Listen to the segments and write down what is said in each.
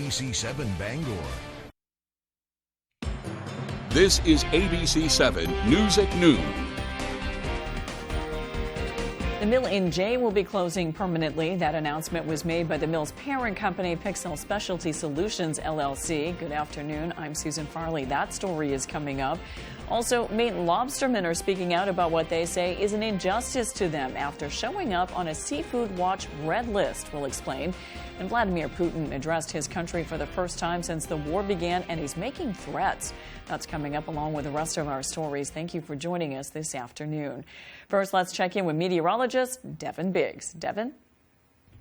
ABC7 Bangor. This is ABC7 News at Noon. The mill in Jay will be closing permanently. That announcement was made by the mill's parent company, Pixel Specialty Solutions, LLC. Good afternoon. I'm Susan Farley. That story is coming up. Also, Maine lobstermen are speaking out about what they say is an injustice to them after showing up on a Seafood Watch red list. We'll explain. And Vladimir Putin addressed his country for the first time since the war began, and he's making threats. That's coming up along with the rest of our stories. Thank you for joining us this afternoon. First, let's check in with meteorologist Devin Biggs. Devin?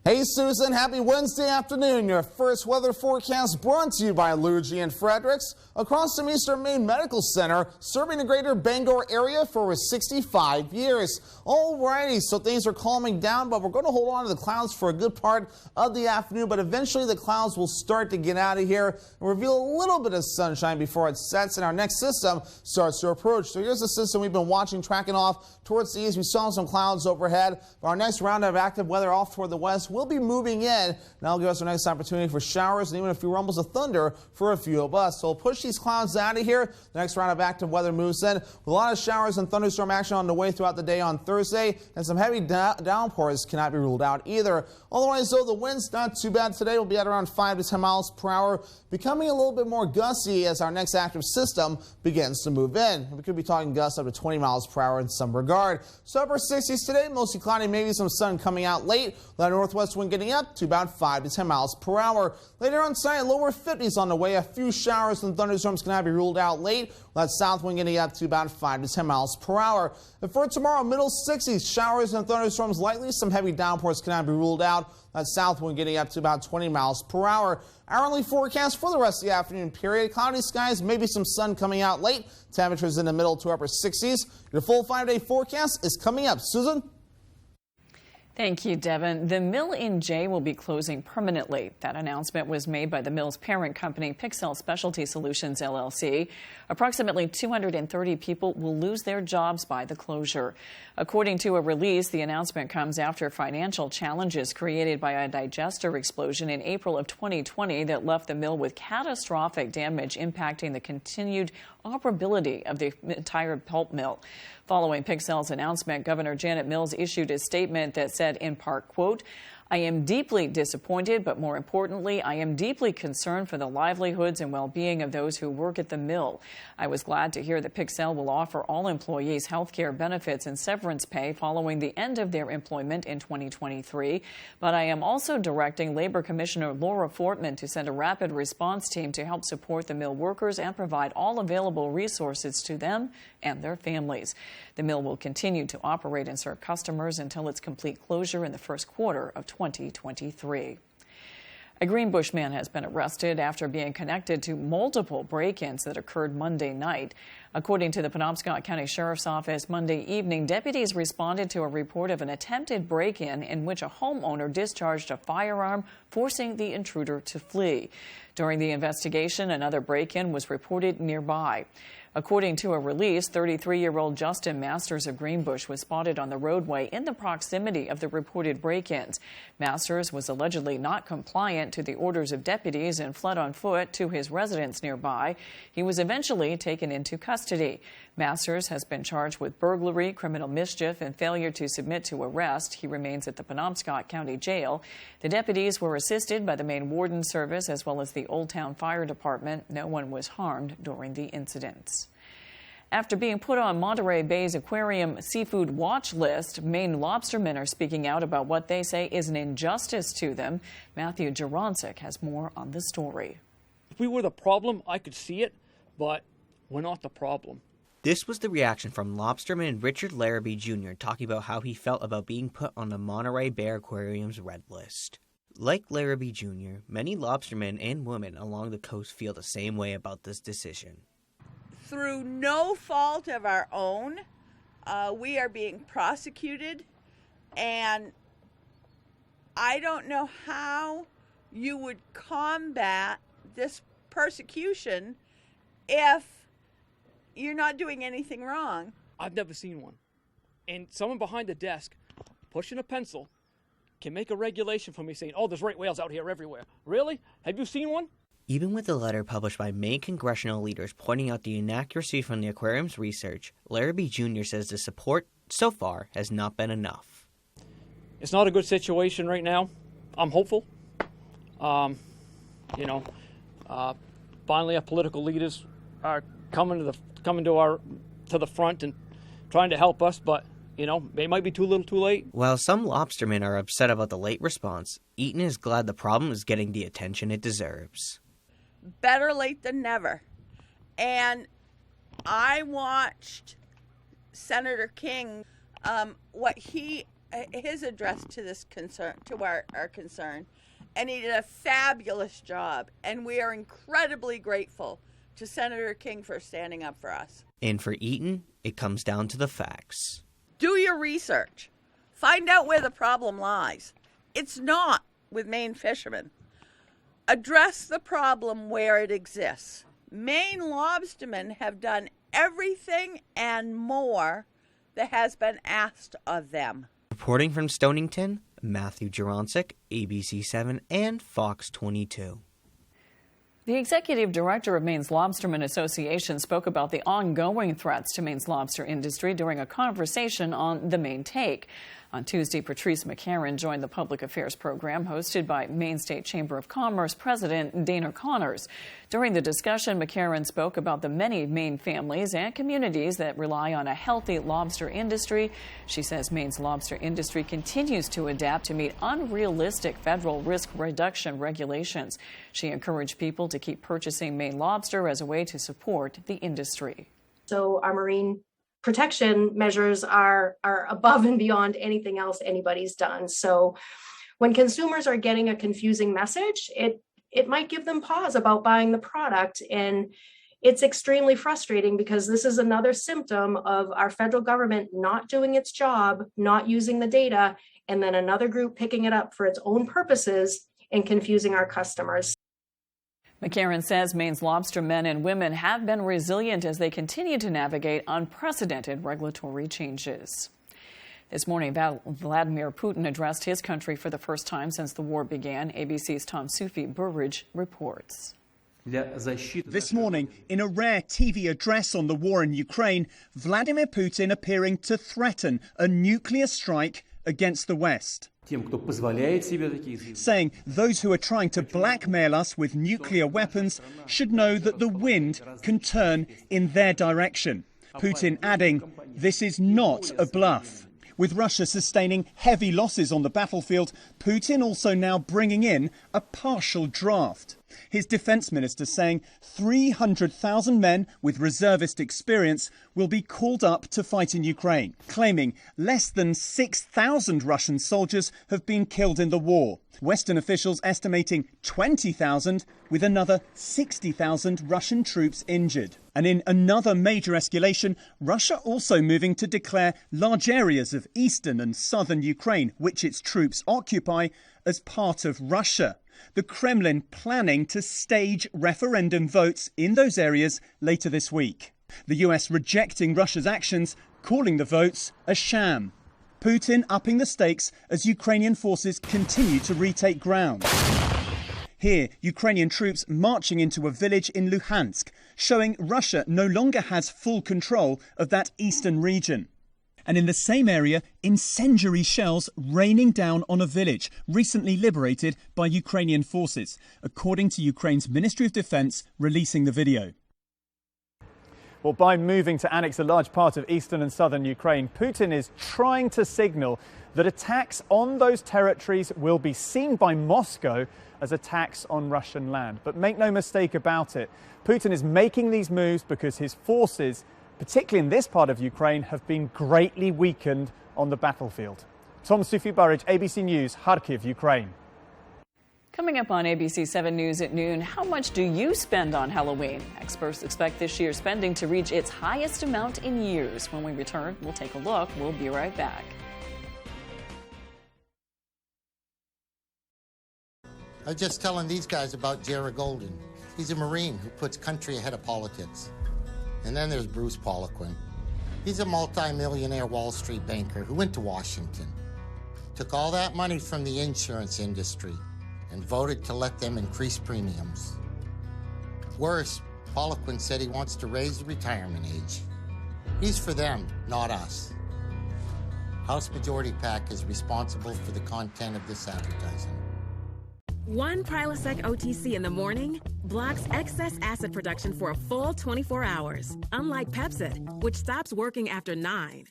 Hey, Susan. Happy Wednesday afternoon. Your first weather forecast brought to you by Luigi and Fredericks across from Eastern Maine Medical Center, serving the greater Bangor area for over 65 years. Alrighty, so things are calming down, but we're going to hold on to the clouds for a good part of the afternoon, but eventually the clouds will start to get out of here and reveal a little bit of sunshine before it sets and our next system starts to approach. So here's the system we've been watching, tracking off towards the east. We saw some clouds overhead. Our next round of active weather off toward the west will be moving in. That'll give us our next opportunity for showers and even a few rumbles of thunder for a few of us. So we'll push these clouds out of here. The next round of active weather moves in with a lot of showers and thunderstorm action on the way throughout the day on Thursday, and some heavy downpours cannot be ruled out either. Otherwise, though, the wind's not too bad today. We'll be at around 5 to 10 miles per hour, becoming a little bit more gusty as our next active system begins to move in. We could be talking gusts up to 20 miles per hour in some regard. So upper 60s today, mostly cloudy, maybe some sun coming out late. That northwest wind getting up to about 5 to 10 miles per hour. Later on tonight, lower 50s on the way. A few showers and thunderstorms cannot be ruled out late. That south wind getting up to about 5 to 10 miles per hour. And for tomorrow, middle 60s, showers and thunderstorms likely. Some heavy downpours cannot be ruled out. That south wind getting up to about 20 miles per hour. Hourly forecast for the rest of the afternoon period. Cloudy skies, maybe some sun coming out late. Temperatures in the middle to upper 60s. Your full 5-day forecast is coming up. Susan? Thank you, Devin. The mill in Jay will be closing permanently. That announcement was made by the mill's parent company, Pixel Specialty Solutions, LLC. Approximately 230 people will lose their jobs by the closure. According to a release, the announcement comes after financial challenges created by a digester explosion in April of 2020 that left the mill with catastrophic damage impacting the continued operability of the entire pulp mill. Following Pixel's announcement, Governor Janet Mills issued a statement that said in part, quote, "I am deeply disappointed, but more importantly, I am deeply concerned for the livelihoods and well-being of those who work at the mill. I was glad to hear that Pixel will offer all employees health care benefits and severance pay following the end of their employment in 2023. But I am also directing Labor Commissioner Laura Fortman to send a rapid response team to help support the mill workers and provide all available resources to them and their families. The mill will continue to operate and serve customers until its complete closure in the first quarter of 2023. A Greenbush man has been arrested after being connected to multiple break-ins that occurred Monday night. According to the Penobscot County Sheriff's Office, Monday evening, deputies responded to a report of an attempted break-in in which a homeowner discharged a firearm, forcing the intruder to flee. During the investigation, another break-in was reported nearby. According to a release, 33-year-old Justin Masters of Greenbush was spotted on the roadway in the proximity of the reported break-ins. Masters was allegedly not compliant to the orders of deputies and fled on foot to his residence nearby. He was eventually taken into custody. Masters has been charged with burglary, criminal mischief, and failure to submit to arrest. He remains at the Penobscot County Jail. The deputies were assisted by the Maine Warden Service as well as the Old Town Fire Department. No one was harmed during the incidents. After being put on Monterey Bay's aquarium seafood watch list, Maine lobstermen are speaking out about what they say is an injustice to them. Matthew Jaroncic has more on the story. If we were the problem, I could see it, but we're not the problem. This was the reaction from lobsterman Richard Larrabee Jr. talking about how he felt about being put on the Monterey Bay Aquarium's red list. Like Larrabee Jr., many lobstermen and women along the coast feel the same way about this decision. Through no fault of our own, we are being prosecuted, and I don't know how you would combat this persecution if you're not doing anything wrong. I've never seen one. And someone behind the desk pushing a pencil can make a regulation for me saying, oh, there's right whales out here everywhere. Really? Have you seen one? Even with a letter published by Maine congressional leaders pointing out the inaccuracy from the aquarium's research, Larrabee Jr. says the support so far has not been enough. It's not a good situation right now. I'm hopeful. Finally our political leaders are coming to the front and trying to help us, but they might be too little too late. While some lobstermen are upset about the late response, Eaton is glad the problem is getting the attention it deserves. Better late than never. And I watched Senator King, his address to this concern, to our concern, and he did a fabulous job. And we are incredibly grateful to Senator King for standing up for us. And for Eaton, it comes down to the facts. Do your research. Find out where the problem lies. It's not with Maine fishermen. Address the problem where it exists. Maine lobstermen have done everything and more that has been asked of them. Reporting from Stonington, Matthew Juronsik, ABC7 and Fox 22. The executive director of Maine's Lobstermen Association spoke about the ongoing threats to Maine's lobster industry during a conversation on The Maine Take. On Tuesday, Patrice McCarron joined the public affairs program hosted by Maine State Chamber of Commerce President Dana Connors. During the discussion, McCarron spoke about the many Maine families and communities that rely on a healthy lobster industry. She says Maine's lobster industry continues to adapt to meet unrealistic federal risk reduction regulations. She encouraged people to keep purchasing Maine lobster as a way to support the industry. So our marine protection measures are above and beyond anything else anybody's done. So when consumers are getting a confusing message, it might give them pause about buying the product. And it's extremely frustrating because this is another symptom of our federal government not doing its job, not using the data, and then another group picking it up for its own purposes and confusing our customers. McCarron says Maine's lobstermen and women have been resilient as they continue to navigate unprecedented regulatory changes. This morning, Vladimir Putin addressed his country for the first time since the war began. ABC's Tom Sufi-Burridge reports. This morning, in a rare TV address on the war in Ukraine, Vladimir Putin appearing to threaten a nuclear strike against the West. Saying those who are trying to blackmail us with nuclear weapons should know that the wind can turn in their direction. Putin adding, this is not a bluff. With Russia sustaining heavy losses on the battlefield, Putin also now bringing in a partial draft. His defense minister saying 300,000 men with reservist experience will be called up to fight in Ukraine, claiming less than 6,000 Russian soldiers have been killed in the war. Western officials estimating 20,000, with another 60,000 Russian troops injured. And in another major escalation, Russia also moving to declare large areas of eastern and southern Ukraine, which its troops occupy, as part of Russia. The Kremlin planning to stage referendum votes in those areas later this week. The US rejecting Russia's actions, calling the votes a sham. Putin upping the stakes as Ukrainian forces continue to retake ground. Here, Ukrainian troops marching into a village in Luhansk, showing Russia no longer has full control of that eastern region. And in the same area, incendiary shells raining down on a village recently liberated by Ukrainian forces, according to Ukraine's Ministry of Defense releasing the video. Well, by moving to annex a large part of eastern and southern Ukraine, Putin is trying to signal that attacks on those territories will be seen by Moscow as attacks on Russian land. But make no mistake about it, Putin is making these moves because his forces, particularly in this part of Ukraine, have been greatly weakened on the battlefield. Tom Sufi-Burridge, ABC News, Kharkiv, Ukraine. Coming up on ABC 7 News at noon, how much do you spend on Halloween? Experts expect this year's spending to reach its highest amount in years. When we return, we'll take a look. We'll be right back. I was just telling these guys about Jared Golden. He's a Marine who puts country ahead of politics. And then there's Bruce Poliquin. He's a multi-millionaire Wall Street banker who went to Washington. took all that money from the insurance industry and voted to let them increase premiums. Worse, Poliquin said he wants to raise the retirement age. He's for them, not us. House Majority PAC is responsible for the content of this advertising. One Prilosec OTC in the morning blocks excess acid production for a full 24 hours, unlike Pepcid, which stops working after 9.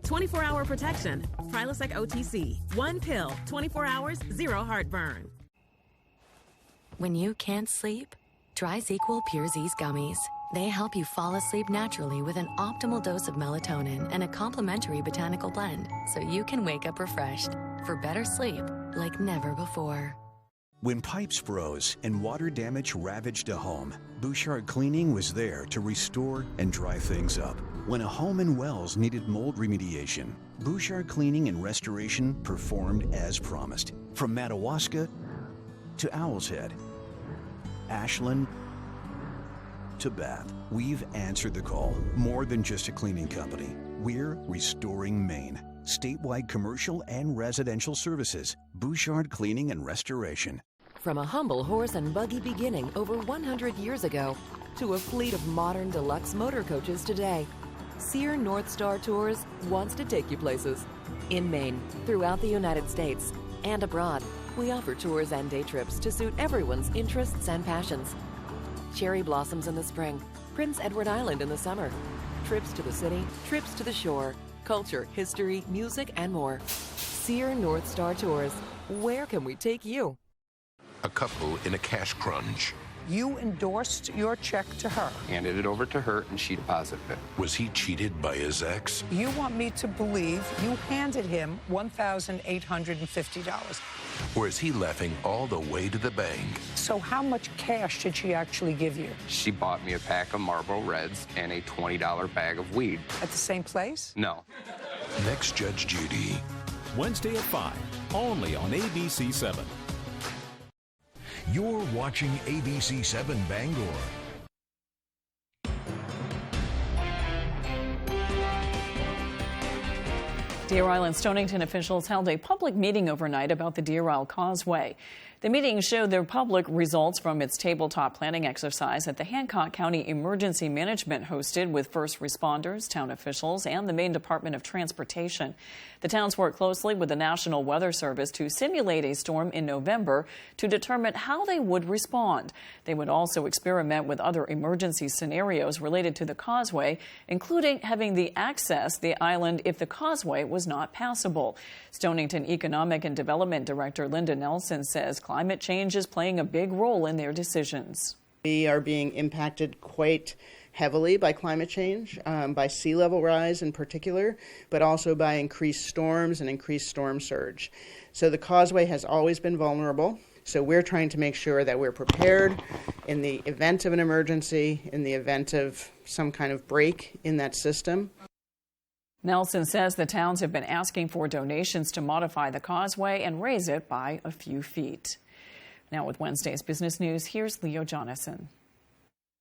24-hour protection. Prilosec OTC. One pill, 24 hours, zero heartburn. When you can't sleep, try ZzzQuil Pure Z's gummies. They help you fall asleep naturally with an optimal dose of melatonin and a complementary botanical blend, so you can wake up refreshed for better sleep like never before. When pipes froze and water damage ravaged a home, Bouchard Cleaning was there to restore and dry things up. When a home in Wells needed mold remediation, Bouchard Cleaning and Restoration performed as promised. From Madawaska to Owl's Head, Ashland to Bath, we've answered the call. More than just a cleaning company, we're restoring Maine. Statewide commercial and residential services. Bouchard Cleaning and Restoration. From a humble horse and buggy beginning over 100 years ago to a fleet of modern deluxe motor coaches today, Sear North Star Tours wants to take you places. In Maine, throughout the United States, and abroad, we offer tours and day trips to suit everyone's interests and passions. Cherry blossoms in the spring, Prince Edward Island in the summer, trips to the city, trips to the shore, culture, history, music, and more. Sear North Star Tours. Where can we take you? A couple in a cash crunch. You endorsed your check to her. Handed it over to her and she deposited it. Was he cheated by his ex? You want me to believe you handed him $1,850. Or is he laughing all the way to the bank? So how much cash did she actually give you? She bought me a pack of Marlboro Reds and a $20 bag of weed. At the same place? No. Next Judge Judy. Wednesday at 5, only on ABC 7. You're watching ABC 7 Bangor. Deer Island Stonington officials held a public meeting overnight about the Deer Isle Causeway. The meeting showed the public results from its tabletop planning exercise that the Hancock County Emergency Management hosted with first responders, town officials, and the Maine Department of Transportation. The towns worked closely with the National Weather Service to simulate a storm in November to determine how they would respond. They would also experiment with other emergency scenarios related to the causeway, including having the access the island if the causeway was not passable. Stonington Economic and Development Director Linda Nelson says climate change is playing a big role in their decisions. We are being impacted quite heavily by climate change, by sea level rise in particular, but also by increased storms and increased storm surge. So the causeway has always been vulnerable. So we're trying to make sure that we're prepared in the event of an emergency, in the event of some kind of break in that system. Nelson says the towns have been asking for donations to modify the causeway and raise it by a few feet. Now with Wednesday's business news, here's Leo Jonathan.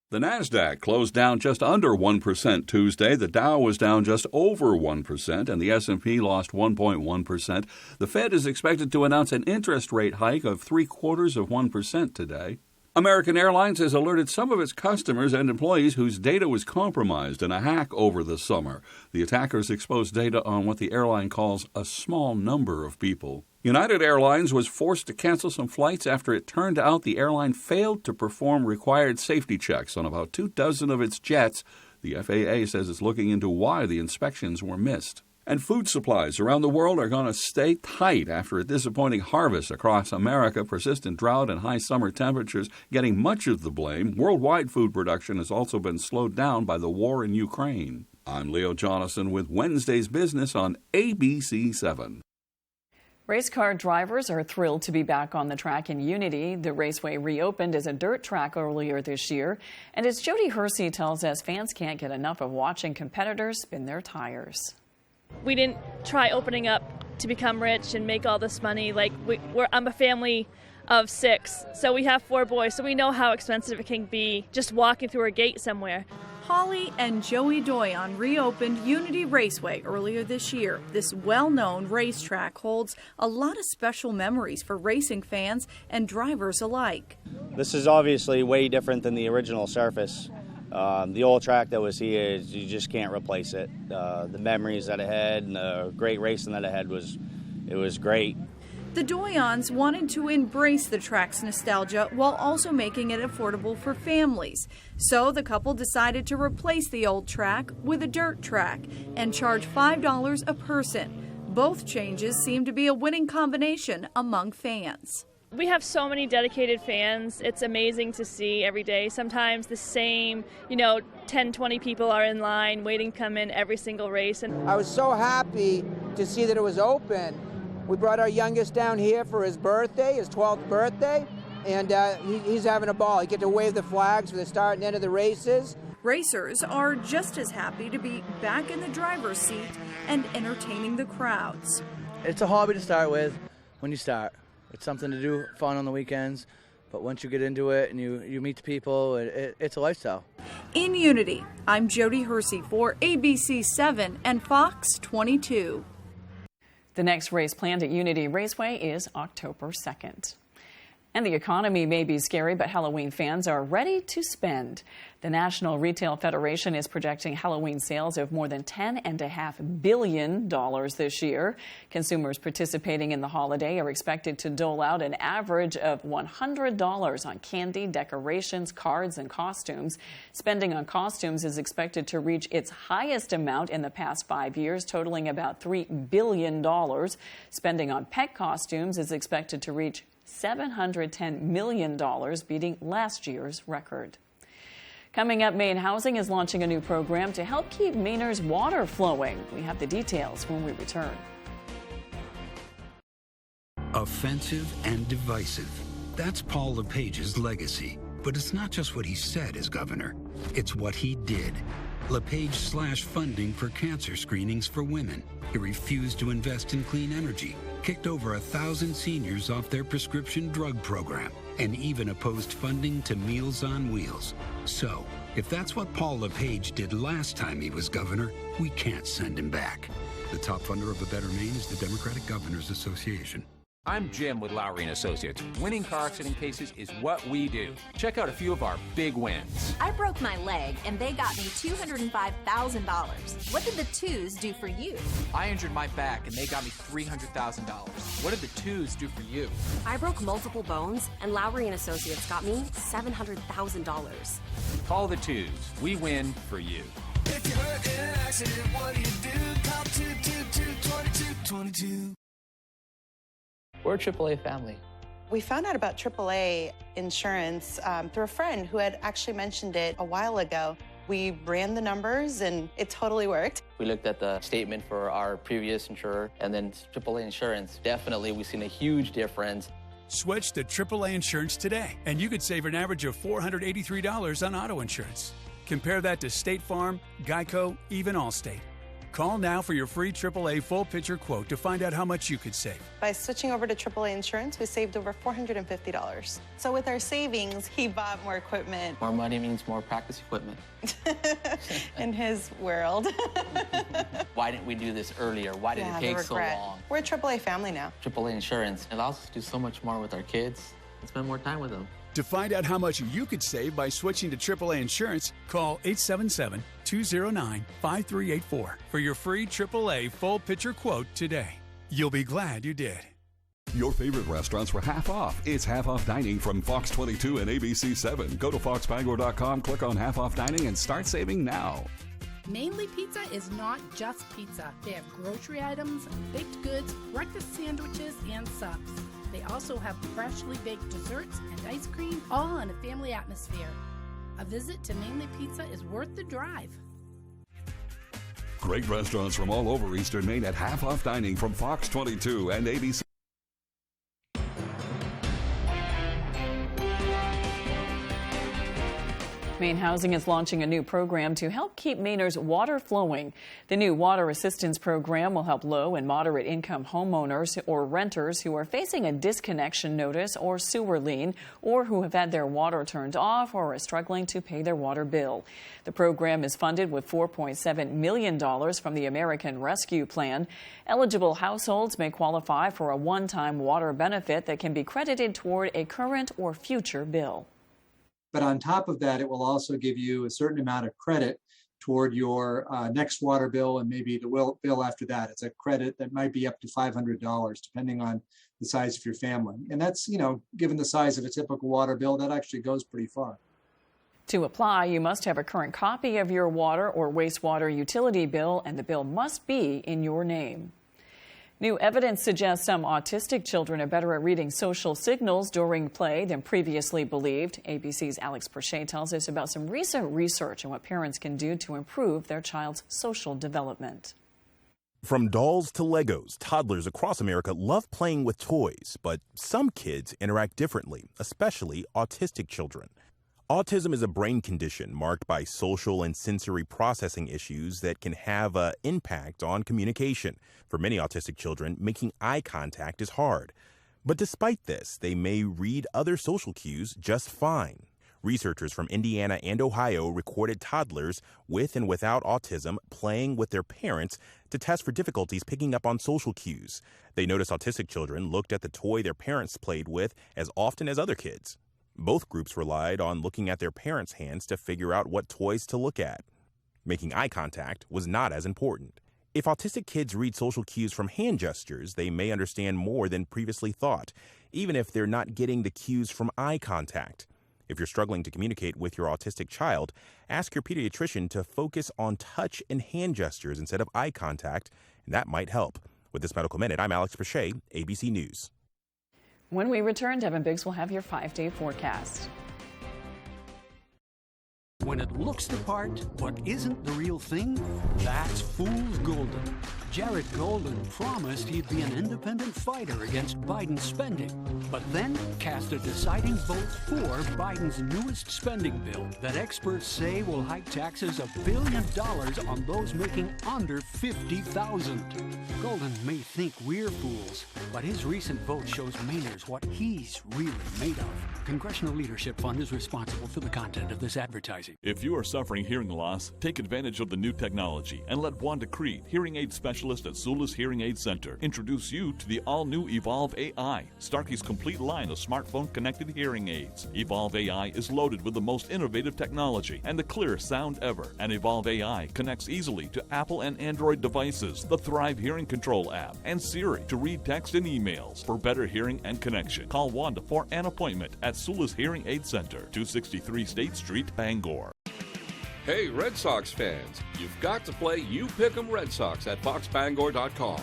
The Nasdaq closed down just under 1% Tuesday. The Dow was down just over 1%, and the S&P lost 1.1%. The Fed is expected to announce an interest rate hike of 0.75% today. American Airlines has alerted some of its customers and employees whose data was compromised in a hack over the summer. The attackers exposed data on what the airline calls a small number of people. United Airlines was forced to cancel some flights after it turned out the airline failed to perform required safety checks on about 24 of its jets. The FAA says it's looking into why the inspections were missed. And food supplies around the world are going to stay tight after a disappointing harvest across America. Persistent drought and high summer temperatures getting much of the blame. Worldwide food production has also been slowed down by the war in Ukraine. I'm Leo Jonathan with Wednesday's Business on ABC 7. Race car drivers are thrilled to be back on the track in Unity. The Raceway reopened as a dirt track earlier this year. And as Jody Hersey tells us, fans can't get enough of watching competitors spin their tires. We didn't try opening up to become rich and make all this money. I'm a family of 6, so we have 4 boys, so we know how expensive it can be just walking through a gate somewhere. Holly and Joey Doyon reopened Unity Raceway earlier this year. This well-known racetrack holds a lot of special memories for racing fans and drivers alike. This is obviously way different than the original surface. The old track that was here, you just can't replace it. The memories that it had and the great racing that it had was great. The Doyons wanted to embrace the track's nostalgia while also making it affordable for families. So the couple decided to replace the old track with a dirt track and charge $5 a person. Both changes seem to be a winning combination among fans. We have so many dedicated fans. It's amazing to see every day. Sometimes the same, 10, 20 people are in line waiting to come in every single race. And I was so happy to see that it was open. We brought our youngest down here for his birthday, his 12th birthday, and he's having a ball. He gets to wave the flags for the start and end of the races. Racers are just as happy to be back in the driver's seat and entertaining the crowds. It's a hobby to start with when you start. It's something to do, fun on the weekends, but once you get into it and you meet the people, it's a lifestyle. In Unity, I'm Jody Hersey for ABC 7 and Fox 22. The next race planned at Unity Raceway is October 2nd. And the economy may be scary, but Halloween fans are ready to spend. The National Retail Federation is projecting Halloween sales of more than $10.5 billion this year. Consumers participating in the holiday are expected to dole out an average of $100 on candy, decorations, cards, and costumes. Spending on costumes is expected to reach its highest amount in the past 5 years, totaling about $3 billion. Spending on pet costumes is expected to reach $710 million, beating last year's record. Coming up, Maine Housing is launching a new program to help keep Mainers' water flowing. We have the details when we return. Offensive and divisive. That's Paul LePage's legacy. But it's not just what he said as governor. It's what he did. LePage slashed funding for cancer screenings for women. He refused to invest in clean energy, kicked over 1,000 seniors off their prescription drug program, and even opposed funding to Meals on Wheels. So, if that's what Paul LePage did last time he was governor, we can't send him back. The top funder of A Better Maine is the Democratic Governors Association. I'm Jim with Lowry & Associates. Winning car accident cases is what we do. Check out a few of our big wins. I broke my leg, and they got me $205,000. What did the twos do for you? I injured my back, and they got me $300,000. What did the twos do for you? I broke multiple bones, and Lowry & Associates got me $700,000. Call the twos. We win for you. If you're hurt in an accident, what do you do? Call 222-2222. We're a AAA family. We found out about AAA insurance through a friend who had actually mentioned it a while ago. We ran the numbers and it totally worked. We looked at the statement for our previous insurer and then AAA insurance. Definitely, we've seen a huge difference. Switch to AAA insurance today, and you could save an average of $483 on auto insurance. Compare that to State Farm, Geico, even Allstate. Call now for your free AAA full picture quote to find out how much you could save. By switching over to AAA insurance, we saved over $450. So with our savings, he bought more equipment. More money means more practice equipment. In his world. Why didn't we do this earlier? Why did it take so long? We're a AAA family now. AAA insurance allows us to do so much more with our kids and spend more time with them. To find out how much you could save by switching to AAA insurance, call 877-209-5384 for your free AAA full picture quote today. You'll be glad you did. Your favorite restaurants were half off. It's half off dining from Fox 22 and ABC 7. Go to foxbangor.com, click on half off dining, and start saving now. Mainly Pizza is not just pizza. They have grocery items, baked goods, breakfast sandwiches, and subs. They also have freshly baked desserts and ice cream, all in a family atmosphere. A visit to Mainly Pizza is worth the drive. Great restaurants from all over Eastern Maine at half off dining from Fox 22 and ABC. Maine Housing is launching a new program to help keep Mainers' water flowing. The new Water Assistance Program will help low and moderate income homeowners or renters who are facing a disconnection notice or sewer lien, or who have had their water turned off or are struggling to pay their water bill. The program is funded with $4.7 million from the American Rescue Plan. Eligible households may qualify for a one-time water benefit that can be credited toward a current or future bill. But on top of that, it will also give you a certain amount of credit toward your next water bill and maybe the bill after that. It's a credit that might be up to $500, depending on the size of your family. And that's, given the size of a typical water bill, that actually goes pretty far. To apply, you must have a current copy of your water or wastewater utility bill, and the bill must be in your name. New evidence suggests some autistic children are better at reading social signals during play than previously believed. ABC's Alex Prochet tells us about some recent research on what parents can do to improve their child's social development. From dolls to Legos, toddlers across America love playing with toys, but some kids interact differently, especially autistic children. Autism is a brain condition marked by social and sensory processing issues that can have an impact on communication. For many autistic children, making eye contact is hard. But despite this, they may read other social cues just fine. Researchers from Indiana and Ohio recorded toddlers with and without autism playing with their parents to test for difficulties picking up on social cues. They noticed autistic children looked at the toy their parents played with as often as other kids. Both groups relied on looking at their parents' hands to figure out what toys to look at. Making eye contact was not as important. If autistic kids read social cues from hand gestures, they may understand more than previously thought, even if they're not getting the cues from eye contact. If you're struggling to communicate with your autistic child, ask your pediatrician to focus on touch and hand gestures instead of eye contact, and that might help. With this Medical Minute, I'm Alex Prochet, ABC News. When we return, Devin Biggs will have your 5-day forecast. When it looks the part, but isn't the real thing, that's fool's golden. Jared Golden promised he'd be an independent fighter against Biden's spending, but then cast a deciding vote for Biden's newest spending bill that experts say will hike taxes $1 billion on those making under $50,000. Golden may think we're fools, but his recent vote shows Mainers what he's really made of. Congressional Leadership Fund is responsible for the content of this advertising. If you are suffering hearing loss, take advantage of the new technology and let Wanda Creed, hearing aid specialist at Zulus Hearing Aid Center, introduce you to the all-new Evolve AI, Starkey's complete line of smartphone-connected hearing aids. Evolve AI is loaded with the most innovative technology and the clearest sound ever. And Evolve AI connects easily to Apple and Android devices, the Thrive Hearing Control app, and Siri to read text and emails. For better hearing and connection, call Wanda for an appointment at Zulus Hearing Aid Center, 263 State Street, Bangor. Hey, Red Sox fans, you've got to play You Pick 'em Red Sox at foxbangor.com.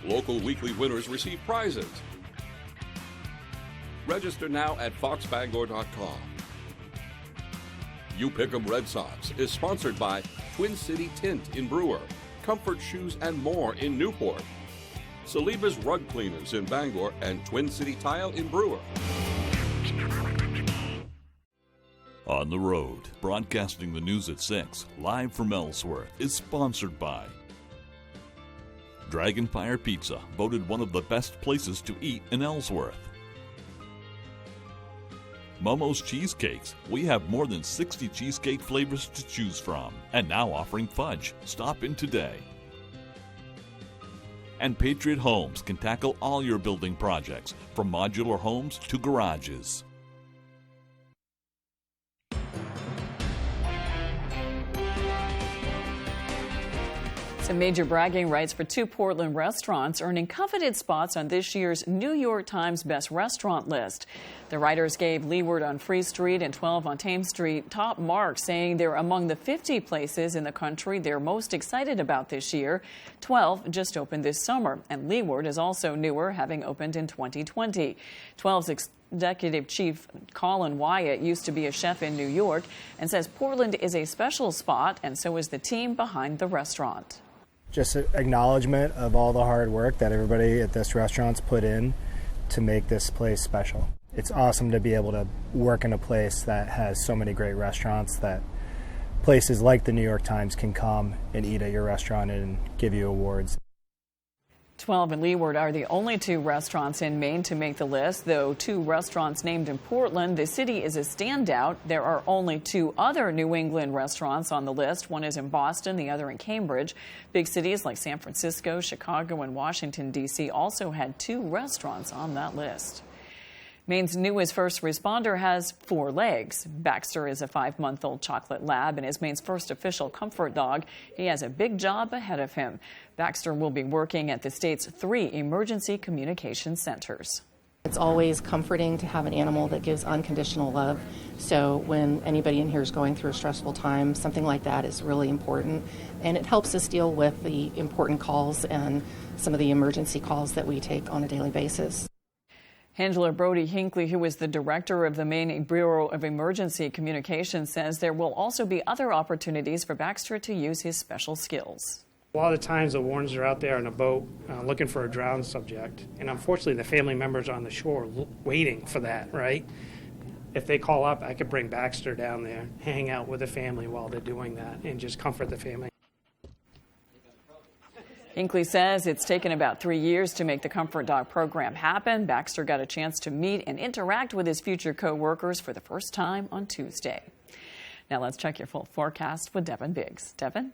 Local weekly winners receive prizes. Register now at foxbangor.com. You Pick 'em Red Sox is sponsored by Twin City Tint in Brewer, Comfort Shoes and More in Newport, Saliba's Rug Cleaners in Bangor, and Twin City Tile in Brewer. On the Road, broadcasting the news at 6, live from Ellsworth, is sponsored by Dragonfire Pizza, voted one of the best places to eat in Ellsworth. Momo's Cheesecakes. We have more than 60 cheesecake flavors to choose from, and now offering fudge. Stop in today. And Patriot Homes can tackle all your building projects, from modular homes to garages. Some major bragging rights for 2 Portland restaurants earning coveted spots on this year's New York Times Best Restaurant list. The writers gave Leeward on Free Street and 12 on Thames Street top marks, saying they're among the 50 places in the country they're most excited about this year. 12 just opened this summer, and Leeward is also newer, having opened in 2020. 12's Executive Chief Colin Wyatt used to be a chef in New York and says Portland is a special spot, and so is the team behind the restaurant. Just an acknowledgement of all the hard work that everybody at this restaurant's put in to make this place special. It's awesome to be able to work in a place that has so many great restaurants, that places like the New York Times can come and eat at your restaurant and give you awards. 12 and Leeward are the only 2 restaurants in Maine to make the list, though 2 restaurants named in Portland. The city is a standout. There are only 2 other New England restaurants on the list. One is in Boston, the other in Cambridge. Big cities like San Francisco, Chicago, and Washington, D.C. also had 2 restaurants on that list. Maine's newest first responder has 4 legs. Baxter is a 5-month-old chocolate lab and is Maine's first official comfort dog. He has a big job ahead of him. Baxter will be working at the state's 3 emergency communication centers. It's always comforting to have an animal that gives unconditional love. So when anybody in here is going through a stressful time, something like that is really important. And it helps us deal with the important calls and some of the emergency calls that we take on a daily basis. Handler Brody Hinckley, who is the director of the Maine Bureau of Emergency Communications, says there will also be other opportunities for Baxter to use his special skills. A lot of times the warrants are out there on a boat looking for a drowned subject, and unfortunately the family members are on the shore waiting for that, right? If they call up, I could bring Baxter down there, hang out with the family while they're doing that, and just comfort the family. Hinckley says it's taken about 3 years to make the Comfort Dog program happen. Baxter got a chance to meet and interact with his future co-workers for the first time on Tuesday. Now let's check your full forecast with Devin Biggs. Devin?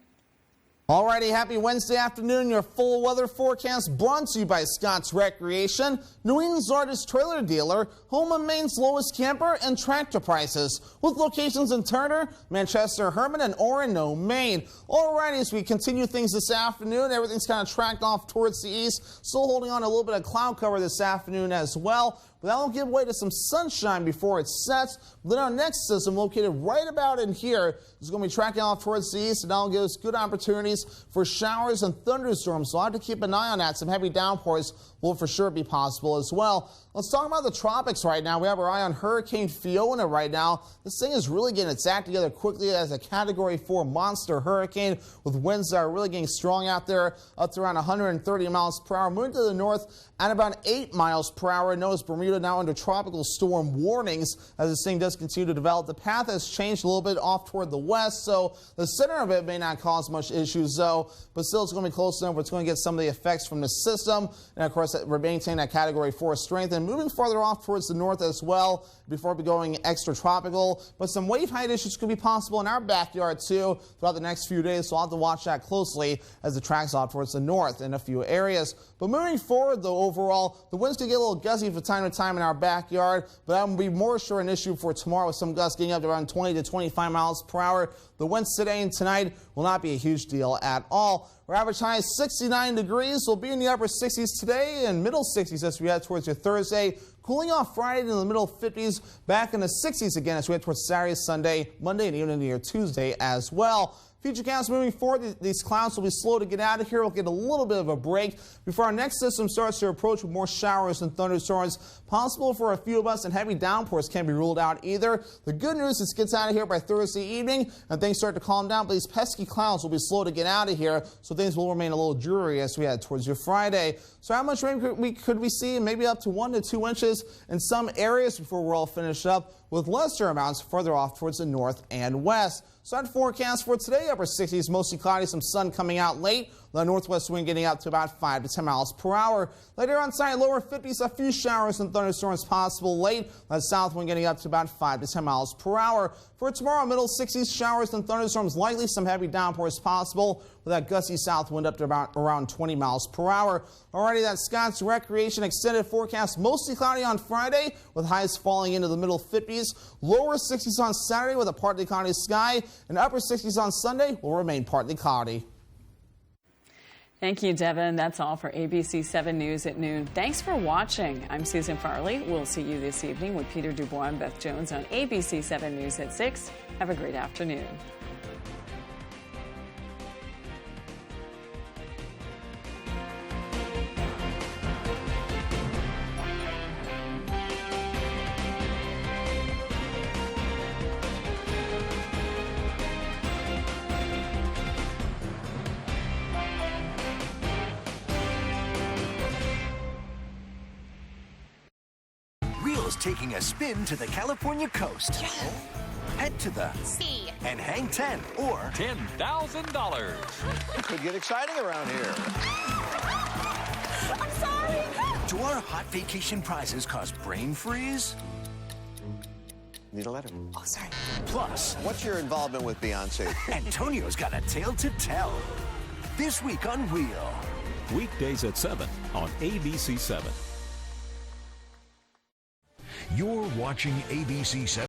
Alrighty, happy Wednesday afternoon. Your full weather forecast brought to you by Scott's Recreation, New England's largest trailer dealer, home of Maine's lowest camper and tractor prices, with locations in Turner, Manchester, Herman, and Orono, Maine. Alrighty, as we continue things this afternoon, everything's kind of tracked off towards the east, still holding on a little bit of cloud cover this afternoon as well. But that will give way to some sunshine before it sets. Then our next system, located right about in here, is going to be tracking off towards the east, and that will give us good opportunities for showers and thunderstorms. So I'll have to keep an eye on that. Some heavy downpours will for sure be possible as well. Let's talk about the tropics right now. We have our eye on Hurricane Fiona right now. This thing is really getting its act together quickly as a Category 4 monster hurricane, with winds that are really getting strong out there, up to around 130 miles per hour. Moving to the north at about 8 miles per hour. Notice Bermuda now under tropical storm warnings as this thing does continue to develop. The path has changed a little bit off toward the west, so the center of it may not cause much issues though, but still it's going to be close enough where it's going to get some of the effects from the system. And of course, we're maintaining that Category 4 strength and moving farther off towards the north as well before becoming extra tropical. But some wave height issues could be possible in our backyard too throughout the next few days, so I'll have to watch that closely as it tracks off towards the north in a few areas. But moving forward though, overall, the winds could get a little gusty from time to time in our backyard, but that will be more sure an issue for tomorrow with some gusts getting up to around 20 to 25 miles per hour. The winds today and tonight will not be a huge deal at all. Our average high is 69 degrees. We'll be in the upper 60s today and middle 60s as we head towards your Thursday. Cooling off Friday in the middle 50s, back in the 60s again as we head towards Saturday, Sunday, Monday, and even into your Tuesday as well. Future counts moving forward, these clouds will be slow to get out of here. We'll get a little bit of a break before our next system starts to approach with more showers and thunderstorms possible for a few of us, and heavy downpours can't be ruled out either. The good news is it gets out of here by Thursday evening and things start to calm down, but these pesky clouds will be slow to get out of here, so things will remain a little dreary as we head towards your Friday. So how much rain could we see? Maybe up to 1 to 2 inches in some areas before we're all finished up, with lesser amounts further off towards the north and west. Sun forecast for today, upper 60s, mostly cloudy, some sun coming out late. The northwest wind getting up to about 5 to 10 miles per hour. Later on side, lower 50s, a few showers and thunderstorms possible late. The south wind getting up to about 5 to 10 miles per hour. For tomorrow, middle 60s, showers and thunderstorms likely, some heavy downpours possible with that gusty south wind up to around 20 miles per hour. Already that Scott's Recreation extended forecast, mostly cloudy on Friday with highs falling into the middle 50s. Lower 60s on Saturday with a partly cloudy sky, and upper 60s on Sunday will remain partly cloudy. Thank you, Devin. That's all for ABC 7 News at noon. Thanks for watching. I'm Susan Farley. We'll see you this evening with Peter Dubois and Beth Jones on ABC 7 News at 6. Have a great afternoon. taking a spin to the California coast. Head to the C and hang 10 or $10,000. It could get exciting around here. I'm sorry. Do our hot vacation prizes cause brain freeze? Need a letter. Oh, sorry. Plus, what's your involvement with Beyonce? Antonio's got a tale to tell. This week on Wheel. Weekdays at 7 on ABC 7. You're watching ABC 7.